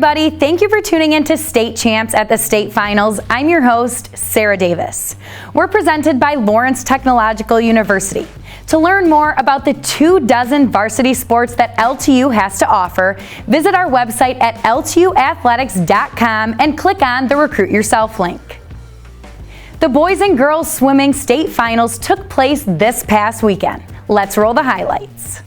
everybody. Thank you for tuning in to State Champs at the State Finals. I'm your host, Sarah Davis. We're presented by Lawrence Technological University. To learn more about the 24 varsity sports that LTU has to offer, visit our website at ltuathletics.com and click on the Recruit Yourself link. The boys and girls swimming state finals took place this past weekend. Let's roll the highlights.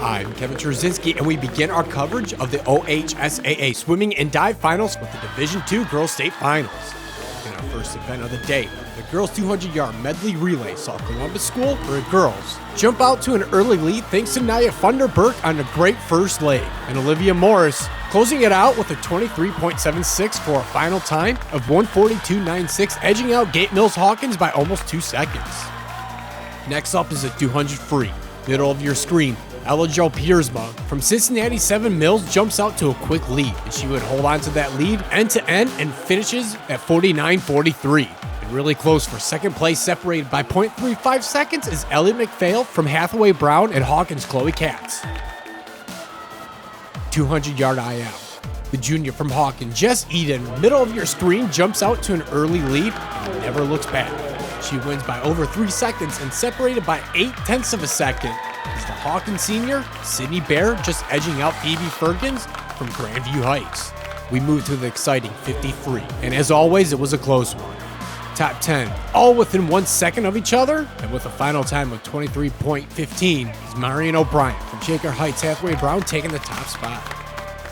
I'm Kevin Trzynski, and we begin our coverage of the OHSAA Swimming and Dive Finals with the Division II Girls State Finals. In our first event of the day, the girls' 200-yard medley relay saw Columbus School, for girls, jump out to an early lead thanks to Nia Funderburk on a great first leg, and Olivia Morris closing it out with a 23.76 for a final time of 142.96, edging out Gate Mills Hawkins by almost 2 seconds. Next up is a 200 free. Middle of your screen, Ella Jo Piersma from Cincinnati 7 Mills jumps out to a quick lead, and she would hold on to that lead end to end and finishes at 49.43. And really close for second place, separated by 0.35 seconds, is Elliot McPhail from Hathaway Brown and Hawkins Chloe Katz. 200-yard IM. The junior from Hawkins, Jess Eden, middle of your screen, jumps out to an early lead and never looks back. She wins by over 3 seconds and separated by 0.8 of a second is the Hawkins senior, Sydney Bear, just edging out Phoebe Ferkins from Grandview Heights. We move to the exciting 53, and as always, it was a close one. Top 10, all within 1 second of each other, and with a final time of 23.15 is Marion O'Brien from Shaker Heights Hathaway Brown taking the top spot.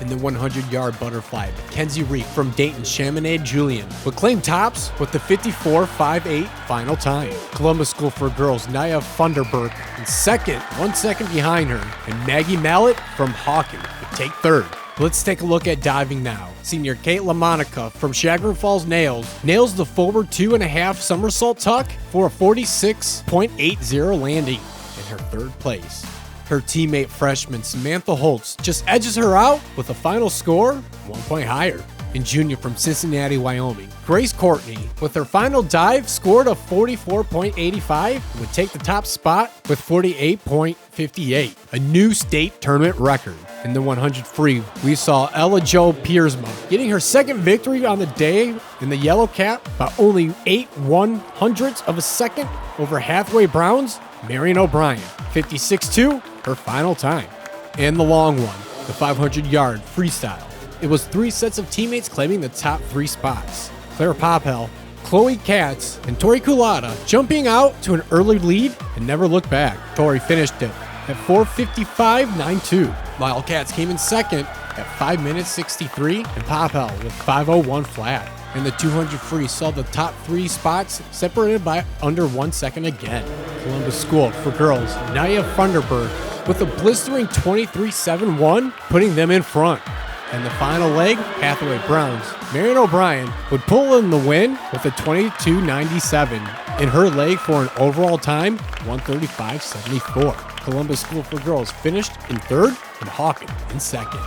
In the 100-yard butterfly, Mackenzie Reef from Dayton Chaminade Julian would claim tops with the 54.58 final time. Columbus School for Girls, Nia Funderburk in second, 1 second behind her, and Maggie Mallet from Hawkins would take third. Let's take a look at diving now. Senior Kate LaMonica from Chagrin Falls nails the forward 2.5 somersault tuck for a 46.80 landing in her third place. Her teammate freshman Samantha Holtz just edges her out with a final score 1 point higher. And junior from Cincinnati, Wyoming, Grace Courtney, with her final dive, scored a 44.85 and would take the top spot with 48.58, a new state tournament record. In the 100 free, we saw Ella Jo Piersma getting her second victory on the day in the yellow cap by only 0.8 of a second over Hathaway Brown's Marion O'Brien, 56.2, her final time. And the long one, the 500-yard freestyle. It was 3 sets of teammates claiming the top 3 spots. Claire Popel, Chloe Katz, and Tori Kulata jumping out to an early lead and never looked back. Tori finished it at 4:55.92. Wildcats came in second at 5 minutes 63, and Popel with 5:01 flat. And the 200 free saw the top 3 spots separated by under 1 second again. Columbus School for Girls, Nia Funderburk with a blistering 23.71, putting them in front. And the final leg, Hathaway Browns, Marion O'Brien would pull in the win with a 22.97 in her leg for an overall time 135.74. Columbus School for Girls finished in third and Hawkins in second.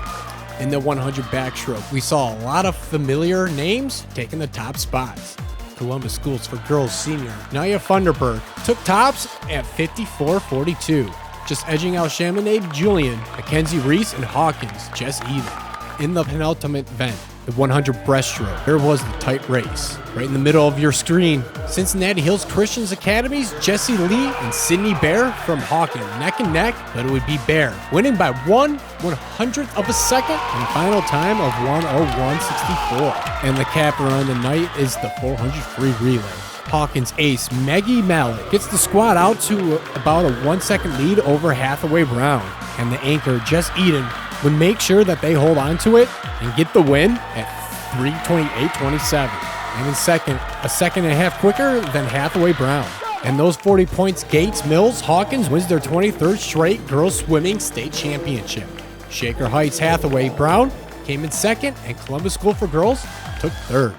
In the 100 backstroke, we saw a lot of familiar names taking the top spots. Columbus Schools for Girls senior Nia Funderburk took tops at 54.42, just edging out Chaminade Julian, Mackenzie Reese, and Hawkins just even. In the penultimate event, the 100 breaststroke, there was the tight race. Right in the middle of your screen, Cincinnati Hills Christian's Academy's Jessie Lee and Sydney Bear from Hawkins neck and neck, but it would be Bear winning by 1/100th of a second and final time of 1:01.64. And the capper on the night is the 400 free relay. Hawkins ace Maggie Mallet gets the squad out to about a 1 second lead over Hathaway Brown, and the anchor Jess Eden would make sure that they hold on to it and get the win at 3:28.27. And in second, a second and a half quicker than Hathaway Brown. And those 40 points, Gates Mills Hawkins wins their 23rd straight girls swimming state championship. Shaker Heights Hathaway Brown came in second, and Columbus School for Girls took third.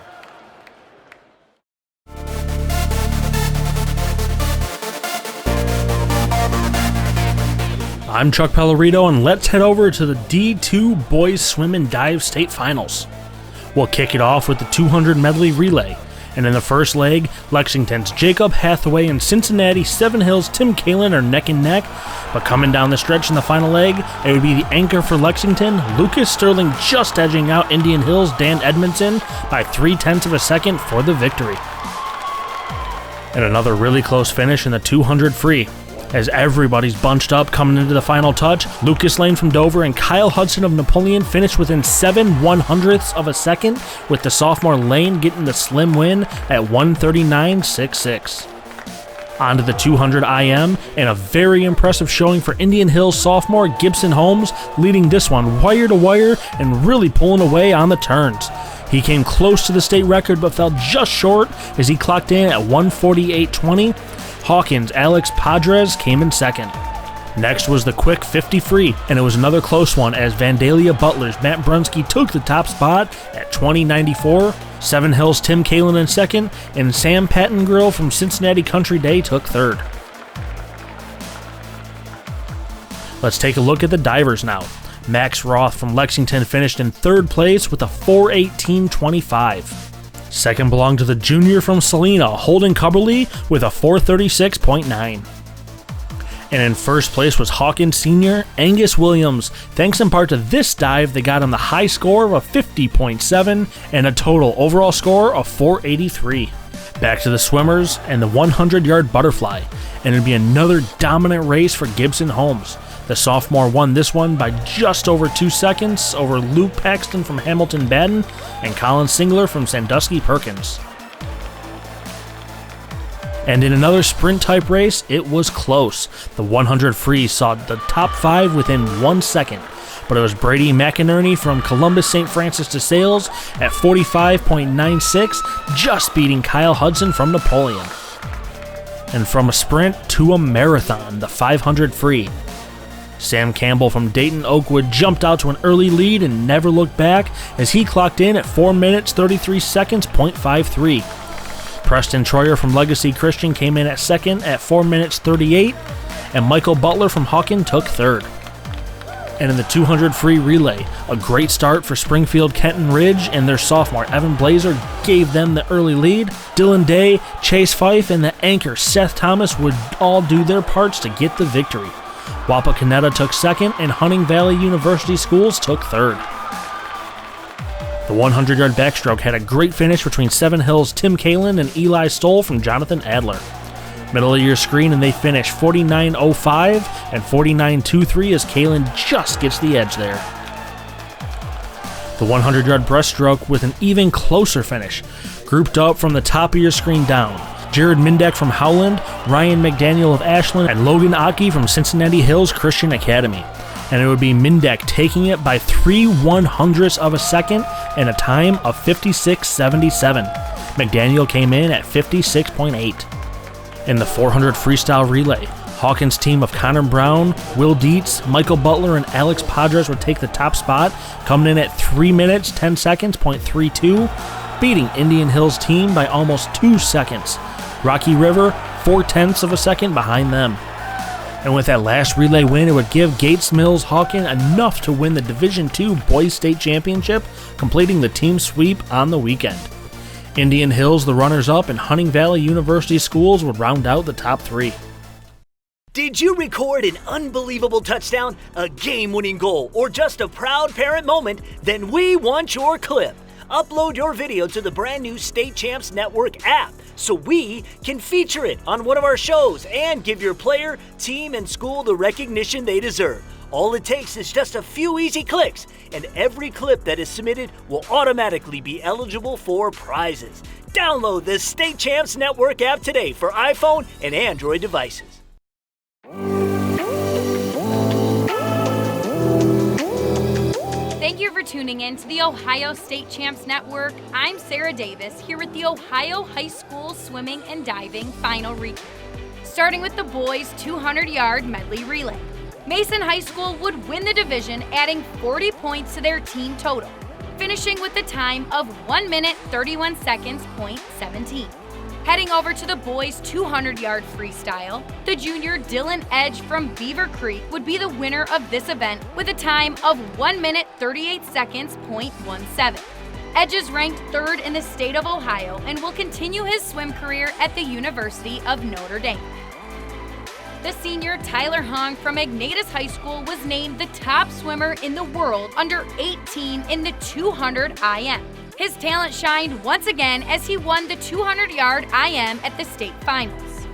I'm Chuck Pellerito, and let's head over to the D2 Boys Swim and Dive State Finals. We'll kick it off with the 200 medley relay, And in the first leg, Lexington's Jacob Hathaway and Cincinnati Seven Hills Tim Kalin are neck and neck, but coming down the stretch in the final leg, it would be the anchor for Lexington, Lucas Sterling just edging out Indian Hills' Dan Edmondson by 0.3 of a second for the victory. And another really close finish in the 200 free. As everybody's bunched up coming into the final touch, Lucas Lane from Dover and Kyle Hudson of Napoleon finished within 7/100ths of a second, with the sophomore Lane getting the slim win at 1:39.66. On to the 200 IM, and a very impressive showing for Indian Hills sophomore Gibson Holmes, leading this one wire to wire and really pulling away on the turns. He came close to the state record but fell just short as he clocked in at 1:48.20. Hawkins' Alex Padres came in second. Next was the quick 50 free, and it was another close one as Vandalia Butler's Matt Brunsky took the top spot at 20.94. Seven Hills Tim Kalin in second, and Sam Pattengrill from Cincinnati Country Day took third. Let's take a look at the divers now. Max Roth from Lexington finished in third place with a 4:18.25. Second belonged to the junior from Salina, Holden Cubberly, with a 4:36.9. And in first place was Hawkins senior Angus Williams. Thanks in part to this dive, they got him the high score of a 50.7 and a total overall score of 483. Back to the swimmers and the 100-yard butterfly, and it'd be another dominant race for Gibson Holmes. The sophomore won this one by just over 2 seconds over Luke Paxton from Hamilton Baden and Colin Singler from Sandusky Perkins. And in another sprint-type race, it was close. The 100 free saw the top 5 within 1 second, but it was Brady McInerney from Columbus St. Francis de Sales at 45.96, just beating Kyle Hudson from Napoleon. And from a sprint to a marathon, the 500 free. Sam Campbell from Dayton Oakwood jumped out to an early lead and never looked back as he clocked in at 4 minutes 33 seconds, .53. Preston Troyer from Legacy Christian came in at second at 4 minutes 38, and Michael Butler from Hawken took third. And in the 200 free relay, a great start for Springfield Kenton Ridge, and their sophomore Evan Blazer gave them the early lead. Dylan Day, Chase Fife, and the anchor Seth Thomas would all do their parts to get the victory. Wapakoneta took second, and Hunting Valley University Schools took third. The 100-yard backstroke had a great finish between Seven Hills' Tim Kalin and Eli Stoll from Jonathan Adler. Middle of your screen, and they finish 49.05 and 49.23 as Kalin just gets the edge there. The 100-yard breaststroke with an even closer finish, grouped up from the top of your screen down. Jared Mindek from Howland, Ryan McDaniel of Ashland, and Logan Aki from Cincinnati Hills Christian Academy. And it would be Mindek taking it by 3/100ths of a second and a time of 56.77. McDaniel came in at 56.8. In the 400 freestyle relay, Hawkins' team of Connor Brown, Will Dietz, Michael Butler, and Alex Padres would take the top spot, coming in at 3 minutes 10 seconds, .32, beating Indian Hills' team by almost 2 seconds. Rocky River, 0.4 of a second behind them. And with that last relay win, it would give Gates Mills Hawken enough to win the Division II Boys State Championship, completing the team sweep on the weekend. Indian Hills, the runners-up, and Hunting Valley University Schools would round out the top 3. Did you record an unbelievable touchdown, a game-winning goal, or just a proud parent moment? Then we want your clip. Upload your video to the brand new State Champs Network app so we can feature it on one of our shows and give your player, team, and school the recognition they deserve. All it takes is just a few easy clicks, and every clip that is submitted will automatically be eligible for prizes. Download the State Champs Network app today for iPhone and Android devices. Thank you for tuning in to the Ohio State Champs Network. I'm Sarah Davis here with the Ohio High School Swimming and Diving Final Recap. Starting with the boys' 200-yard medley relay. Mason High School would win the division, adding 40 points to their team total, finishing with a time of 1 minute 31 seconds, .17. Heading over to the boys' 200-yard freestyle, the junior Dylan Edge from Beaver Creek would be the winner of this event with a time of 1 minute 38 seconds, .17. Edge is ranked 3rd in the state of Ohio and will continue his swim career at the University of Notre Dame. The senior Tyler Hong from Ignatius High School was named the top swimmer in the world under 18 in the 200 IM. His talent shined once again as he won the 200-yard IM at the state finals.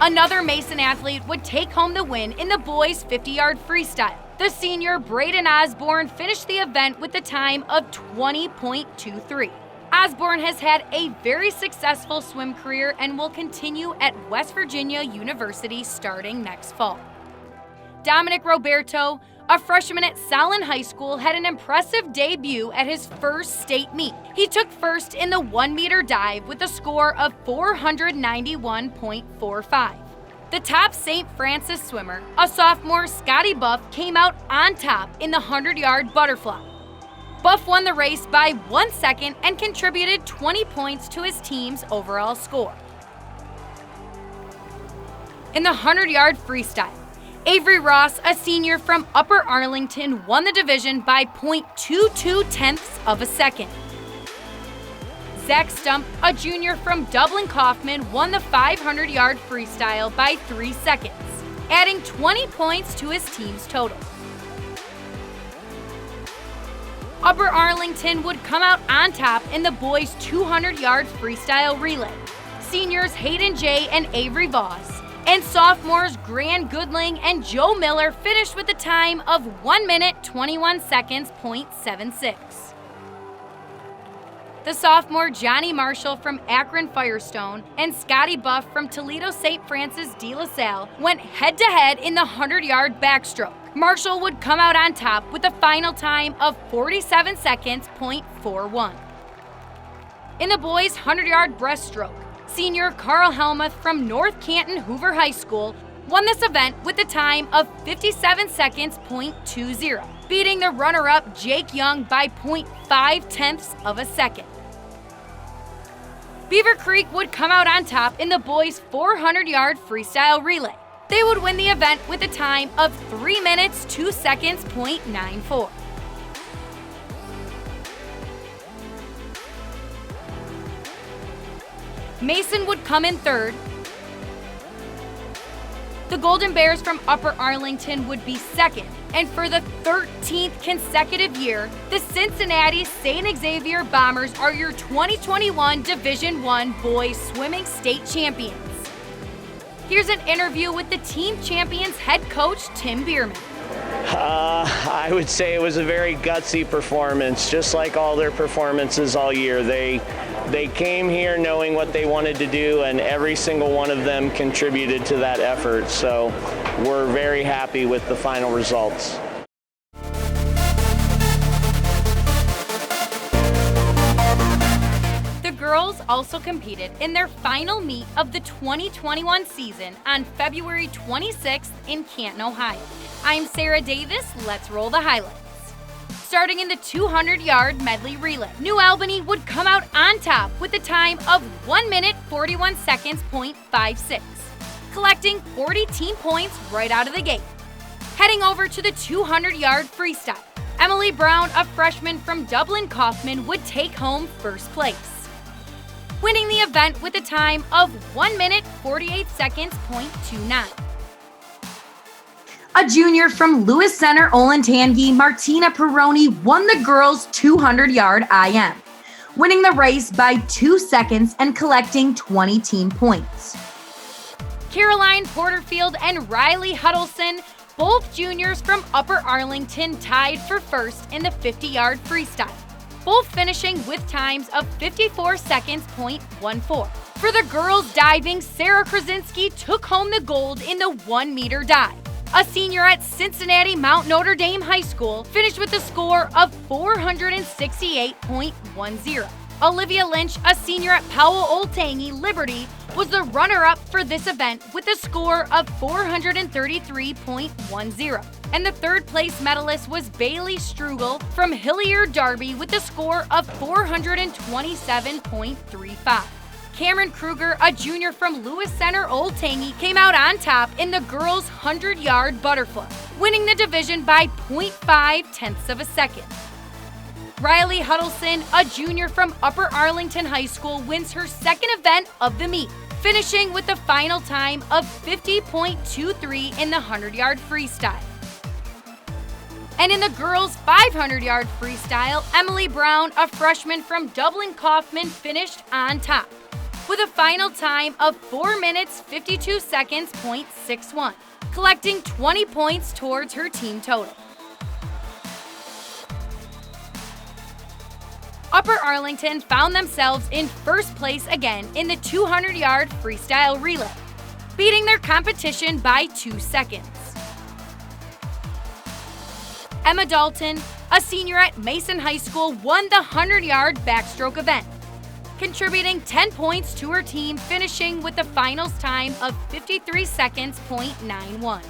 Another Mason athlete would take home the win in the boys' 50-yard freestyle. The senior Brayden Osborne finished the event with a time of 20.23. Osborne has had a very successful swim career and will continue at West Virginia University starting next fall. Dominic Roberto, a freshman at Solon High School, had an impressive debut at his first state meet. He took first in the 1-meter dive with a score of 491.45. The top St. Francis swimmer, a sophomore Scotty Buff, came out on top in the 100-yard butterfly. Buff won the race by 1 second and contributed 20 points to his team's overall score. In the 100-yard freestyle, Avery Ross, a senior from Upper Arlington, won the division by 0.22 of a second. Zach Stump, a junior from Dublin Kaufman, won the 500-yard freestyle by 3 seconds, adding 20 points to his team's total. Upper Arlington would come out on top in the boys' 200-yard freestyle relay. Seniors Hayden J. and Avery Voss and sophomores Grant Goodling and Joe Miller finished with a time of 1 minute 21 seconds .76. The sophomore Johnny Marshall from Akron Firestone and Scotty Buff from Toledo St. Francis de La Salle went head-to-head in the 100-yard backstroke. Marshall would come out on top with a final time of 47 seconds .41. In the boys' 100-yard breaststroke, senior Carl Helmuth from North Canton Hoover High School won this event with a time of 57 seconds .20, beating the runner-up Jake Young by 0.5 of a second. Beaver Creek would come out on top in the boys' 400-yard freestyle relay. They would win the event with a time of 3 minutes 2 seconds .94. Mason would come in 3rd. The Golden Bears from Upper Arlington would be 2nd. And for the 13th consecutive year, the Cincinnati St. Xavier Bombers are your 2021 Division I Boys Swimming State Champions. Here's an interview with the team champions head coach Tim Bierman. I would say it was a very gutsy performance, just like all their performances all year. They came here knowing what they wanted to do, and every single one of them contributed to that effort. So we're very happy with the final results. The girls also competed in their final meet of the 2021 season on February 26th in Canton, Ohio. I'm Sarah Davis. Let's roll the highlights. Starting in the 200-yard medley relay, New Albany would come out on top with a time of 1 minute 41 seconds .56, collecting 40 team points right out of the gate. Heading over to the 200-yard freestyle, Emily Brown, a freshman from Dublin Kaufman, would take home first place, winning the event with a time of 1 minute 48 seconds .29. A junior from Lewis Center, Olentangy, Martina Peroni, won the girls' 200-yard IM, winning the race by 2 seconds and collecting 20 team points. Caroline Porterfield and Riley Huddleston, both juniors from Upper Arlington, tied for first in the 50-yard freestyle, both finishing with times of 54 seconds .14. For the girls diving, Sarah Krasinski took home the gold in the 1-meter dive. A senior at Cincinnati Mount Notre Dame High School finished with a score of 468.10. Olivia Lynch, a senior at Powell Old Tangy Liberty, was the runner-up for this event with a score of 433.10. And the third-place medalist was Bailey Strugel from Hilliard Darby with a score of 427.35. Cameron Kruger, a junior from Lewis Center Old Tangy, came out on top in the girls' 100-yard butterfly, winning the division by 0.5 of a second. Riley Huddleston, a junior from Upper Arlington High School, wins her second event of the meet, finishing with the final time of 50.23 in the 100-yard freestyle. And in the girls' 500-yard freestyle, Emily Brown, a freshman from Dublin Kaufman, finished on top with a final time of 4 minutes 52 seconds .61, collecting 20 points towards her team total. Upper Arlington found themselves in first place again in the 200-yard freestyle relay, beating their competition by 2 seconds. Emma Dalton, a senior at Mason High School, won the 100-yard backstroke event, contributing 10 points to her team, finishing with the finals time of 53 seconds .91.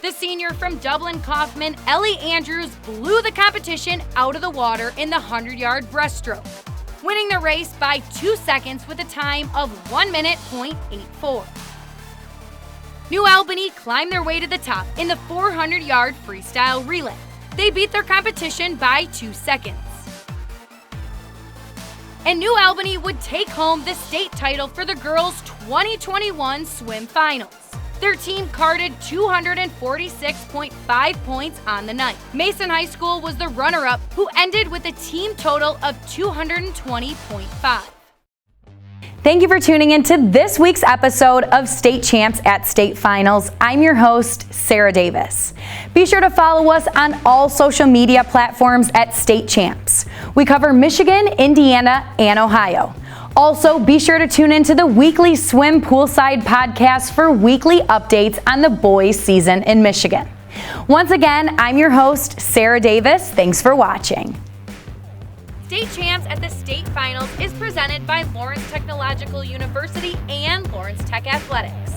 The senior from Dublin Kaufman, Ellie Andrews, blew the competition out of the water in the 100-yard breaststroke, winning the race by 2 seconds with a time of 1 minute .84. New Albany climbed their way to the top in the 400-yard freestyle relay. They beat their competition by 2 seconds. And New Albany would take home the state title for the girls' 2021 swim finals. Their team carded 246.5 points on the night. Mason High School was the runner-up, who ended with a team total of 220.5. Thank you for tuning in to this week's episode of State Champs at State Finals. I'm your host, Sarah Davis. Be sure to follow us on all social media platforms at State Champs. We cover Michigan, Indiana, and Ohio. Also, be sure to tune into the weekly Swim Poolside podcast for weekly updates on the boys' season in Michigan. Once again, I'm your host, Sarah Davis. Thanks for watching. State Champs at the State Finals is presented by Lawrence Technological University and Lawrence Tech Athletics.